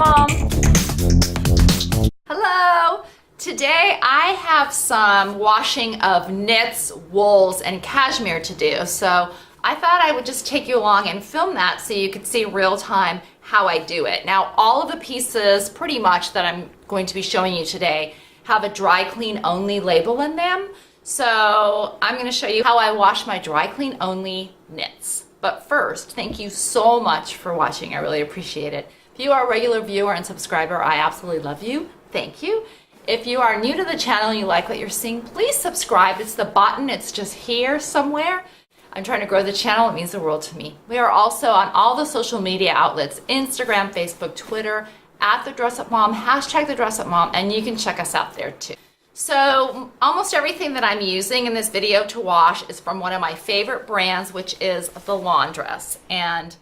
Mom. Hello. Today I have some washing of knits, wools, and cashmere to do. So I thought I would just take you along and film that so you could see real time how I do it. Now all of the pieces pretty much that I'm going to be showing you today have a dry clean only label in them. So I'm going to show you how I wash my dry clean only knits. But first, thank you so much for watching. I really appreciate it. If you are a regular viewer and subscriber, I absolutely love you. Thank you. If you are new to the channel and you like what you're seeing, please subscribe. It's the button. It's just here somewhere. I'm trying to grow the channel. It means the world to me. We are also on all the social media outlets, Instagram, Facebook, Twitter, at The Dress Up Mom, hashtag The Dress Up Mom, and you can check us out there too. So almost everything that I'm using in this video to wash is from one of my favorite brands, which is the Laundress. And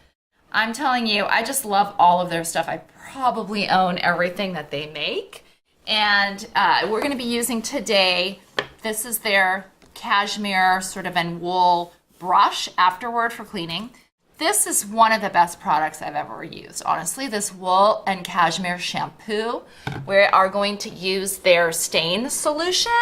I'm telling you, I just love all of their stuff. I probably own everything that they make. And we're going to be using today, this is their cashmere sort of and wool brush afterward for cleaning. This is one of the best products I've ever used. Honestly, this wool and cashmere shampoo. We are going to use their stain solution.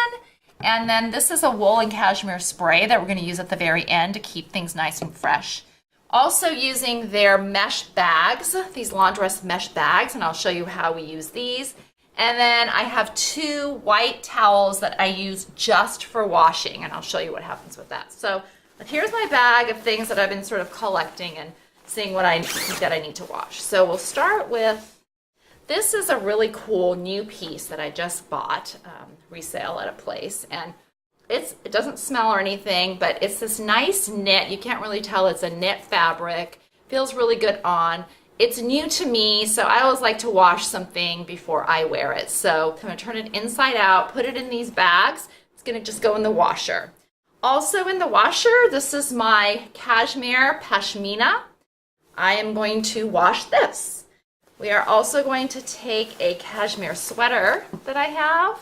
And then this is a wool and cashmere spray that we're going to use at the very end to keep things nice and fresh. Also using their mesh bags, these Laundress mesh bags, and I'll show you how we use these. And then I have two white towels that I use just for washing, and I'll show you what happens with that. So here's my bag of things that I've been sort of collecting and seeing what I need to wash. So we'll start with, this is a really cool new piece that I just bought, resale at a place. And it doesn't smell or anything, but it's this nice knit. You can't really tell it's a knit fabric. Feels really good on. It's new to me, so I always like to wash something before I wear it. So I'm going to turn it inside out, put it in these bags. It's going to just go in the washer. Also in the washer, this is my cashmere pashmina. I am going to wash this. We are also going to take a cashmere sweater that I have,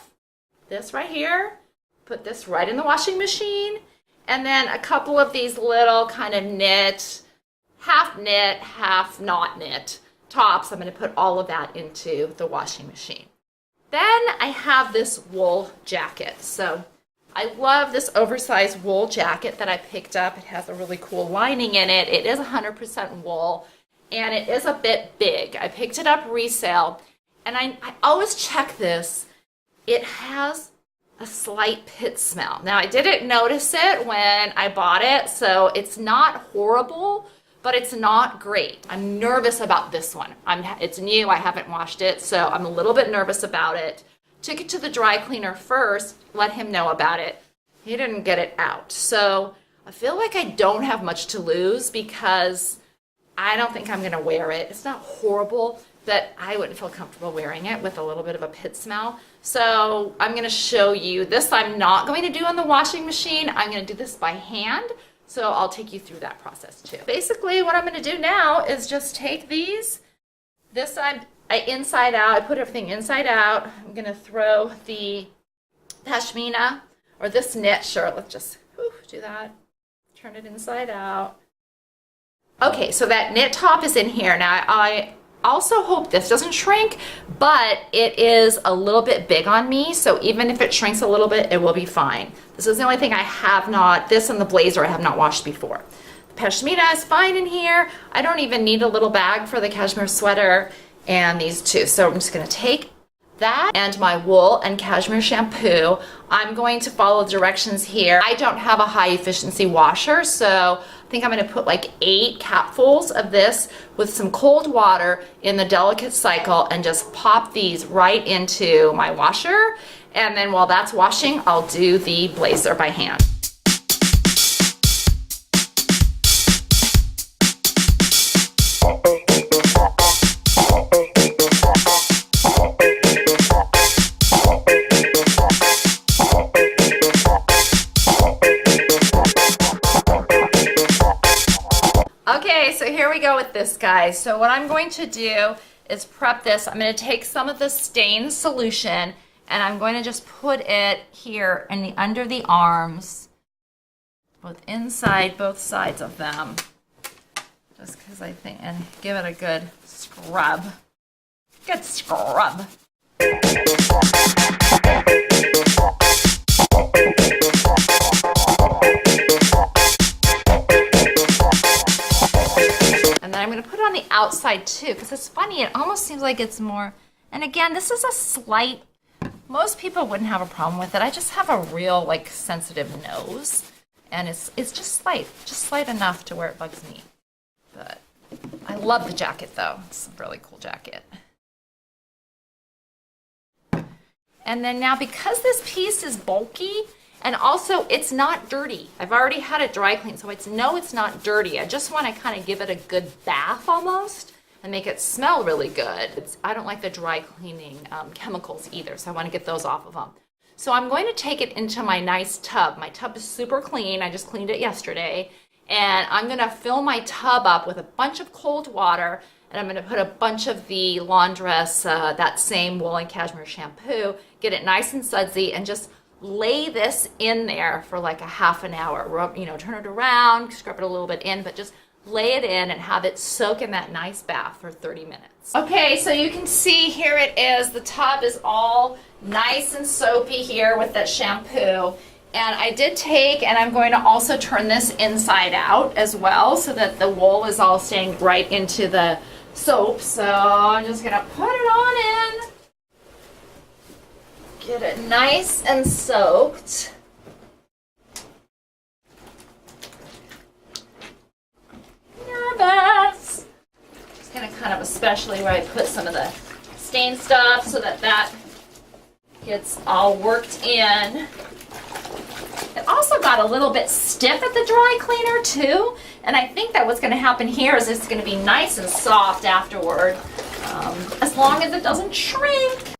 this right here, put this right in the washing machine, and then a couple of these little kind of knit, half not knit tops. I'm going to put all of that into the washing machine. Then I have this wool jacket. So I love this oversized wool jacket that I picked up. It has a really cool lining in it. It is 100% wool, and it is a bit big. I picked it up resale, and I always check this. It has a slight pit smell. Now, I didn't notice it when I bought it, so it's not horrible, but it's not great. I'm nervous about this one. It's new. I haven't washed it, so I'm a little bit nervous about it. Took it to the dry cleaner first, let him know about it. He didn't get it out. So I feel like I don't have much to lose because I don't think I'm going to wear it. It's not horrible, but I wouldn't feel comfortable wearing it with a little bit of a pit smell. So I'm going to show you this. I'm not going to do on the washing machine. I'm going to do this by hand. So I'll take you through that process too. Basically what I'm going to do now is just take these. This I inside out, I put everything inside out. I'm going to throw the pashmina, or this knit, sure, let's just do that. Turn it inside out. Okay, so that knit top is in here. Now, I also hope this doesn't shrink, but it is a little bit big on me, so even if it shrinks a little bit, it will be fine. This is the only thing I have not, this and the blazer I have not washed before. The pashmina is fine in here. I don't even need a little bag for the cashmere sweater. And these two. So I'm just going to take that and my wool and cashmere shampoo. I'm going to follow the directions here. I don't have a high efficiency washer, so I think I'm going to put like 8 capfuls of this with some cold water in the delicate cycle and just pop these right into my washer. And then while that's washing, I'll do the blazer by hand. Okay, so here we go with this, guys. So what I'm going to do is prep this. I'm going to take some of the stain solution and I'm going to just put it here in the under the arms, both inside, both sides of them, just because I think, and give it a good scrub. Good scrub. And then I'm going to put it on the outside too, because it's funny, it almost seems like it's more, and again, this is a slight, most people wouldn't have a problem with it. I just have a real like sensitive nose, and it's just slight enough to where it bugs me. But I love the jacket though. It's a really cool jacket. And then now, because this piece is bulky, and also it's not dirty. I've already had it dry clean, so it's not dirty. I just want to kind of give it a good bath almost and make it smell really good. I don't like the dry cleaning chemicals either, so I want to get those off of them. So I'm going to take it into my nice tub. My tub is super clean. I just cleaned it yesterday. And I'm going to fill my tub up with a bunch of cold water, and I'm going to put a bunch of the Laundress, that same wool and cashmere shampoo, get it nice and sudsy, and just lay this in there for like a half an hour. Rub, turn it around, scrub it a little bit in, but just lay it in and have it soak in that nice bath for 30 minutes. Okay, so you can see here it is. The tub is all nice and soapy here with that shampoo. And I did take, and I'm going to also turn this inside out as well so that the wool is all staying right into the soap. So I'm just going to put it on in. Get it nice and soaked. Nervous. Just going to kind of, especially where I put some of the stain stuff so that that gets all worked in. It also got a little bit stiff at the dry cleaner too, and I think that what's going to happen here is it's going to be nice and soft afterward, as long as it doesn't shrink.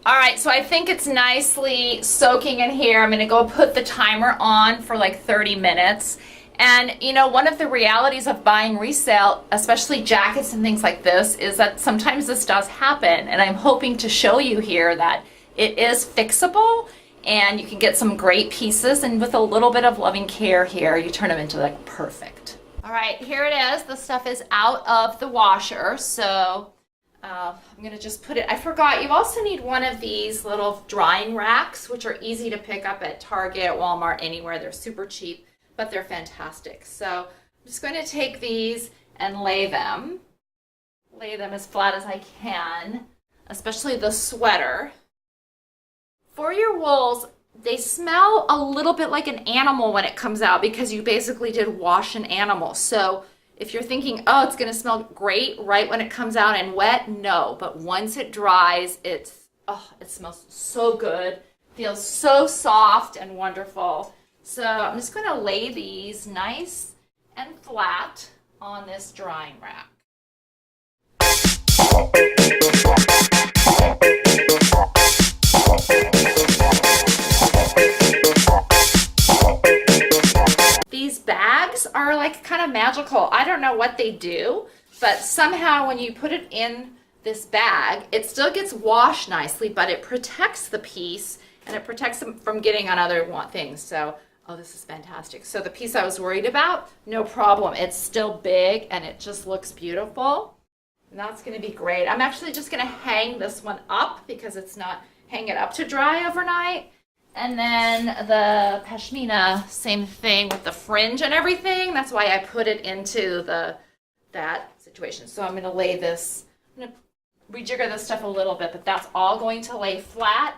Alright, so I think it's nicely soaking in here. I'm going to go put the timer on for like 30 minutes. And one of the realities of buying resale, especially jackets and things like this, is that sometimes this does happen. And I'm hoping to show you here that it is fixable and you can get some great pieces, and with a little bit of loving care here, you turn them into like perfect. All right, here it is. The stuff is out of the washer. So I'm gonna just put it, I forgot, you also need one of these little drying racks, which are easy to pick up at Target, Walmart, anywhere. They're super cheap, but they're fantastic. So I'm just going to take these and lay them as flat as I can, especially the sweater. For your wools, they smell a little bit like an animal when it comes out because you basically did wash an animal. So if you're thinking, oh, it's going to smell great right when it comes out and wet, no. But once it dries, it smells so good, feels so soft and wonderful. So I'm just going to lay these nice and flat on this drying rack. These bags are like kind of magical. I don't know what they do, but somehow when you put it in this bag, it still gets washed nicely, but it protects the piece and it protects them from getting on other things. So, oh, this is fantastic. So the piece I was worried about, no problem. It's still big and it just looks beautiful. And that's going to be great. I'm actually just going to hang this one up because it's not hang it up to dry overnight. And then the pashmina, same thing with the fringe and everything. That's why I put it into that situation. So I'm going to lay this, I'm going to rejigger this stuff a little bit, but that's all going to lay flat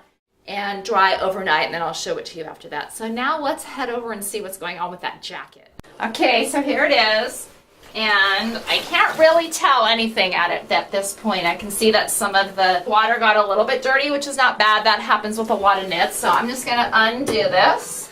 and dry overnight, and then I'll show it to you after that. So now let's head over and see what's going on with that jacket. Okay, so here it is. And I can't really tell anything at this point. I can see that some of the water got a little bit dirty, which is not bad. That happens with a lot of knits. So I'm just going to undo this.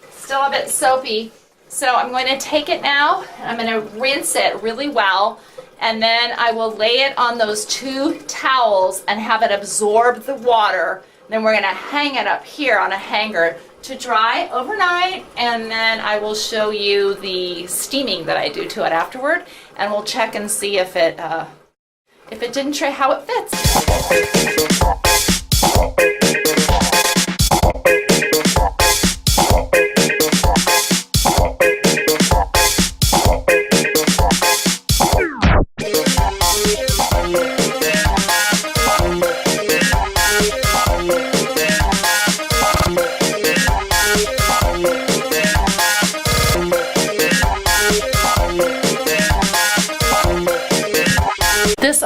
Still a bit soapy. So I'm going to take it now, and I'm going to rinse it really well. And then I will lay it on those two towels and have it absorb the water. Then we're going to hang it up here on a hanger to dry overnight, and then I will show you the steaming that I do to it afterward, and we'll check and see if it didn't try how it fits.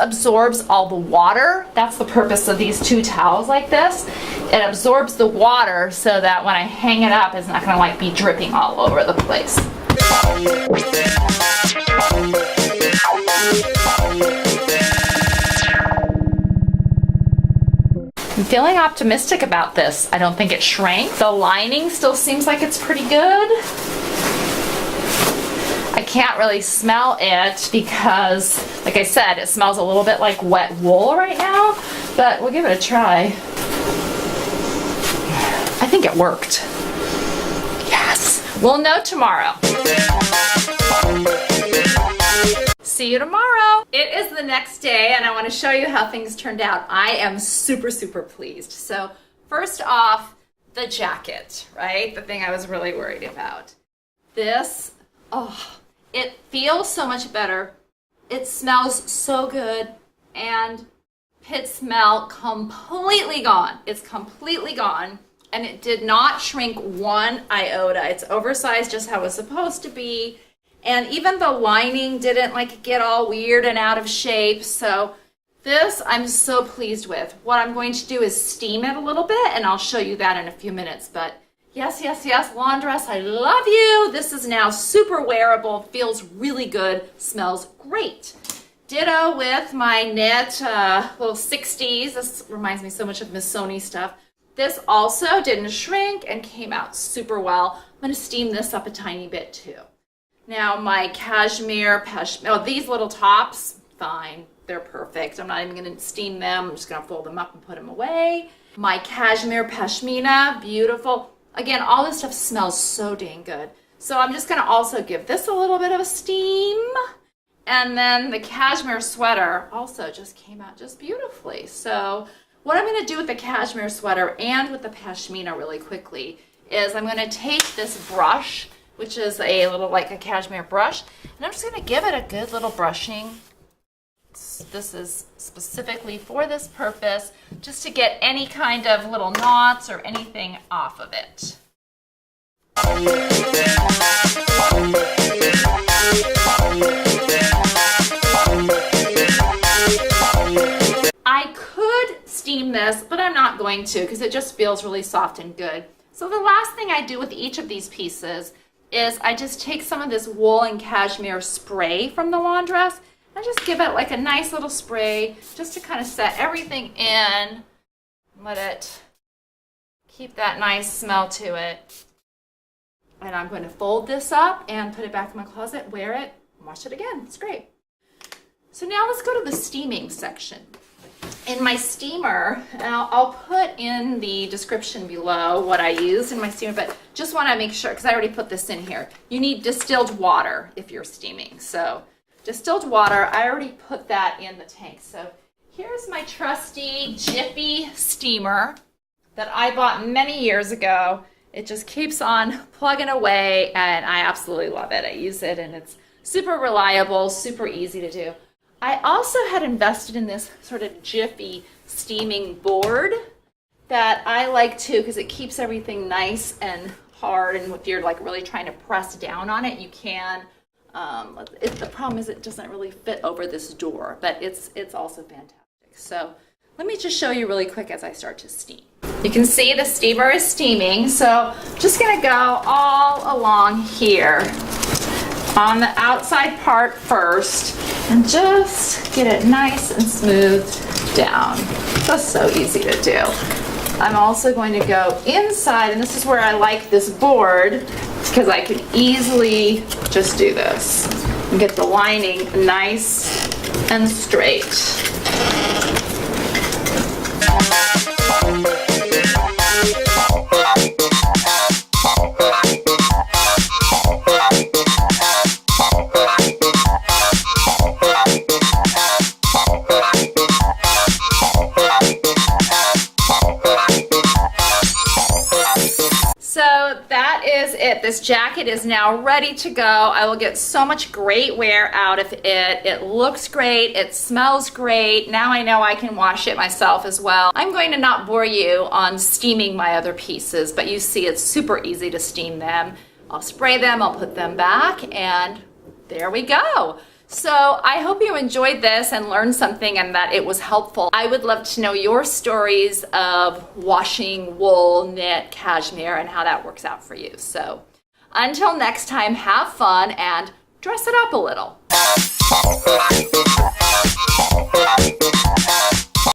absorbs all the water. That's the purpose of these two towels like this. It absorbs the water so that when I hang it up, it's not gonna like be dripping all over the place. I'm feeling optimistic about this. I don't think it shrank. The lining still seems like it's pretty good. I can't really smell it because, like I said, it smells a little bit like wet wool right now, but we'll give it a try. I think it worked. Yes. We'll know tomorrow. See you tomorrow. It is the next day and I want to show you how things turned out. I am super, super pleased. So first off, the jacket, right? The thing I was really worried about. This, oh, it feels so much better. It smells so good, and pit smell completely gone. It's completely gone, and it did not shrink one iota. It's oversized just how it's supposed to be. And even the lining didn't like get all weird and out of shape. So this I'm so pleased with. What I'm going to do is steam it a little bit, and I'll show you that in a few minutes. But yes, yes, yes, Laundress, I love you. This is now super wearable, feels really good, smells great. Ditto with my knit little 60s. This reminds me so much of Miss Sony stuff. This also didn't shrink and came out super well. I'm gonna steam this up a tiny bit too. Now my cashmere, these little tops, fine, they're perfect. I'm not even gonna steam them. I'm just gonna fold them up and put them away. My cashmere pashmina, beautiful. Again, all this stuff smells so dang good. So I'm just gonna also give this a little bit of a steam. And then the cashmere sweater also just came out just beautifully. So what I'm gonna do with the cashmere sweater and with the pashmina really quickly is I'm gonna take this brush, which is a little like a cashmere brush, and I'm just gonna give it a good little brushing. This is specifically for this purpose, just to get any kind of little knots or anything off of it. I could steam this, but I'm not going to because it just feels really soft and good. So the last thing I do with each of these pieces is I just take some of this wool and cashmere spray from the Laundress. I just give it like a nice little spray just to kind of set everything in. Let it keep that nice smell to it. And I'm going to fold this up and put it back in my closet, wear it, and wash it again. It's great. So now let's go to the steaming section. In my steamer, and I'll put in the description below what I use in my steamer, but just want to make sure, because I already put this in here, you need distilled water if you're steaming. So distilled water, I already put that in the tank. So here's my trusty Jiffy Steamer that I bought many years ago. It just keeps on plugging away, and I absolutely love it. I use it, and it's super reliable, super easy to do. I also had invested in this sort of Jiffy steaming board that I like too because it keeps everything nice and hard, and if you're like really trying to press down on it, you can. The problem is it doesn't really fit over this door, but it's also fantastic. So let me just show you really quick as I start to steam. You can see the steamer is steaming, so I'm just gonna go all along here on the outside part first and just get it nice and smooth down. That's so easy to do. I'm also going to go inside, and this is where I like this board because I can easily just do this and get the lining nice and straight. So that is it. This jacket is now ready to go. I will get so much great wear out of it. It looks great. It smells great. Now I know I can wash it myself as well. I'm going to not bore you on steaming my other pieces, but you see it's super easy to steam them. I'll spray them, I'll put them back, and there we go. So I hope you enjoyed this and learned something and that it was helpful. I would love to know your stories of washing wool, knit, cashmere, and how that works out for you. So until next time, have fun and dress it up a little.